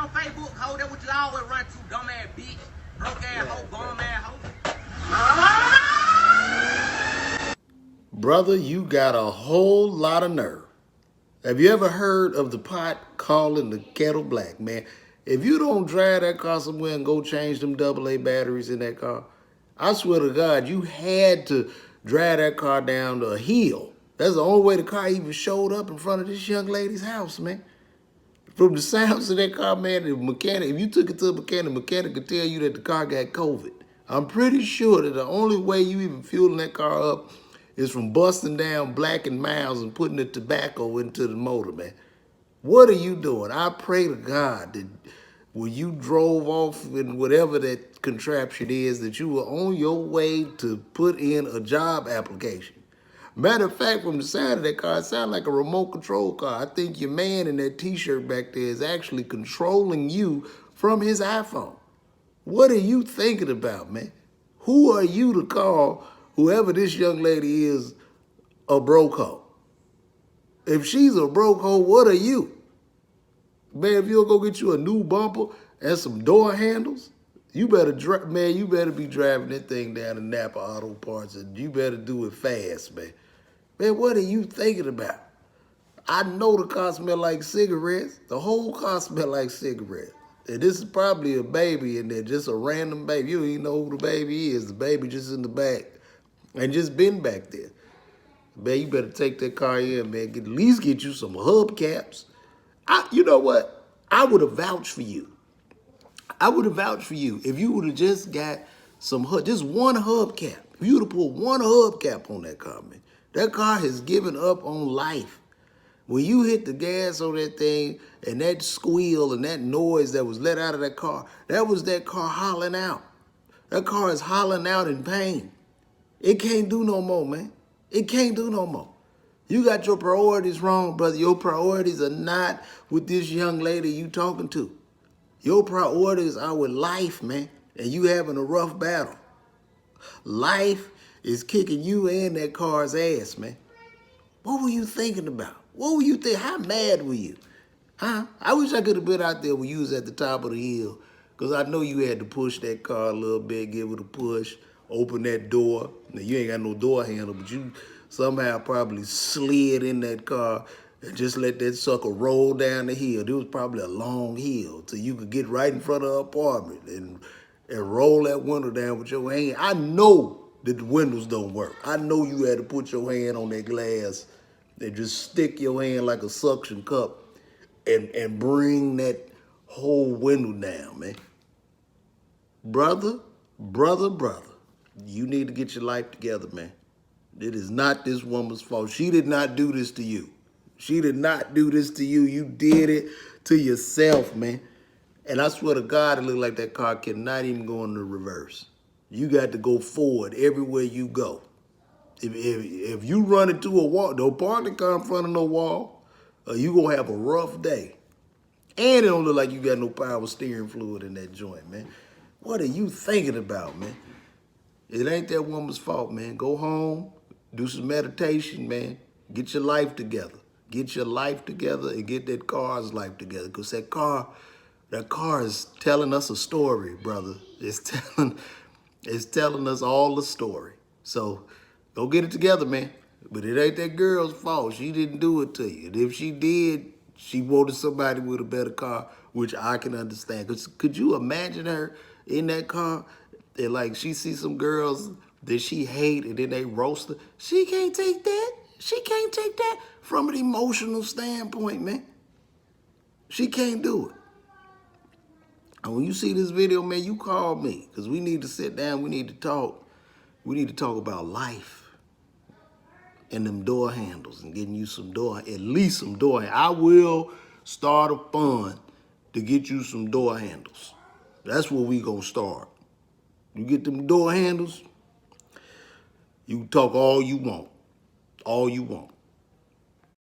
on Facebook, hoe. That's what you always run to, dumb ass bitch. Broke ass hoe, bum ass hoe. Brother, you got a whole lot of nerve. Have you ever heard of the pot calling the kettle black, man? If you don't drive that car somewhere and go change them AA batteries in that car, I swear to God, you had to drive that car down the hill. That's the only way the car even showed up in front of this young lady's house, man. From the sounds of that car, man, the mechanic, if you took it to a mechanic could tell you that the car got COVID. I'm pretty sure that the only way you even fueling that car up is from busting down Black and Miles and putting the tobacco into the motor, man. What are you doing? I pray to God that when you drove off in whatever that contraption is, that you were on your way to put in a job application. Matter of fact, from the side of that car, it sounded like a remote control car. I think your man in that t-shirt back there is actually controlling you from his iPhone. What are you thinking about, man? Who are you to call whoever this young lady is a broke hoe? If she's a broke hoe, what are you? Man, if you'll go get you a new bumper and some door handles, you better you better be driving that thing down to Napa Auto Parts, and you better do it fast, man. Man, what are you thinking about? I know the car smell like cigarettes. The whole car smell like cigarettes. And this is probably a baby in there, just a random baby. You don't even know who the baby is. The baby just in the back and just been back there. Man, you better take that car in, man. At least get you some hubcaps. You know what? I would have vouched for you. I would have vouched for you if you would have just got just one hubcap. If you would have put one hubcap on that car, man. That car has given up on life. When you hit the gas on that thing and that squeal and that noise that was let out of that car, that was that car hollering out. That car is hollering out in pain. It can't do no more, man. It can't do no more. You got your priorities wrong, brother. Your priorities are not with this young lady you talking to. Your priorities are with life, man, and you having a rough battle. Life is kicking you and that car's ass, man. What were you thinking about? What were you thinking? How mad were you? Huh? I wish I could have been out there when you was at the top of the hill, because I know you had to push that car a little bit, give it a push, open that door. Now, you ain't got no door handle, but you somehow probably slid in that car and just let that sucker roll down the hill. There was probably a long hill till you could get right in front of her apartment and roll that window down with your hand. I know that the windows don't work. I know you had to put your hand on that glass and just stick your hand like a suction cup and bring that whole window down, man. Brother, you need to get your life together, man. It is not this woman's fault. She did not do this to you. She did not do this to you. You did it to yourself, man. And I swear to God, it looked like that car cannot even go in the reverse. You got to go forward everywhere you go. If you run into a wall, don't park the car in front of no wall, or you gonna have a rough day. And it don't look like you got no power steering fluid in that joint, man. What are you thinking about, man? It ain't that woman's fault, man. Go home, do some meditation, man. Get your life together. Get your life together and get that car's life together. Because that car is telling us a story, brother. It's telling us all the story. So go get it together, man. But it ain't that girl's fault. She didn't do it to you. And if she did, she wanted somebody with a better car, which I can understand. Because could you imagine her in that car and like she sees some girls that she hate and then they roast her? She can't take that. She can't take that from an emotional standpoint, man. She can't do it. And when you see this video, man, you call me because we need to sit down. We need to talk. We need to talk about life and them door handles and getting you at least some door handles. I will start a fund to get you some door handles. That's where we gonna start. You get them door handles, you talk all you want. All you want.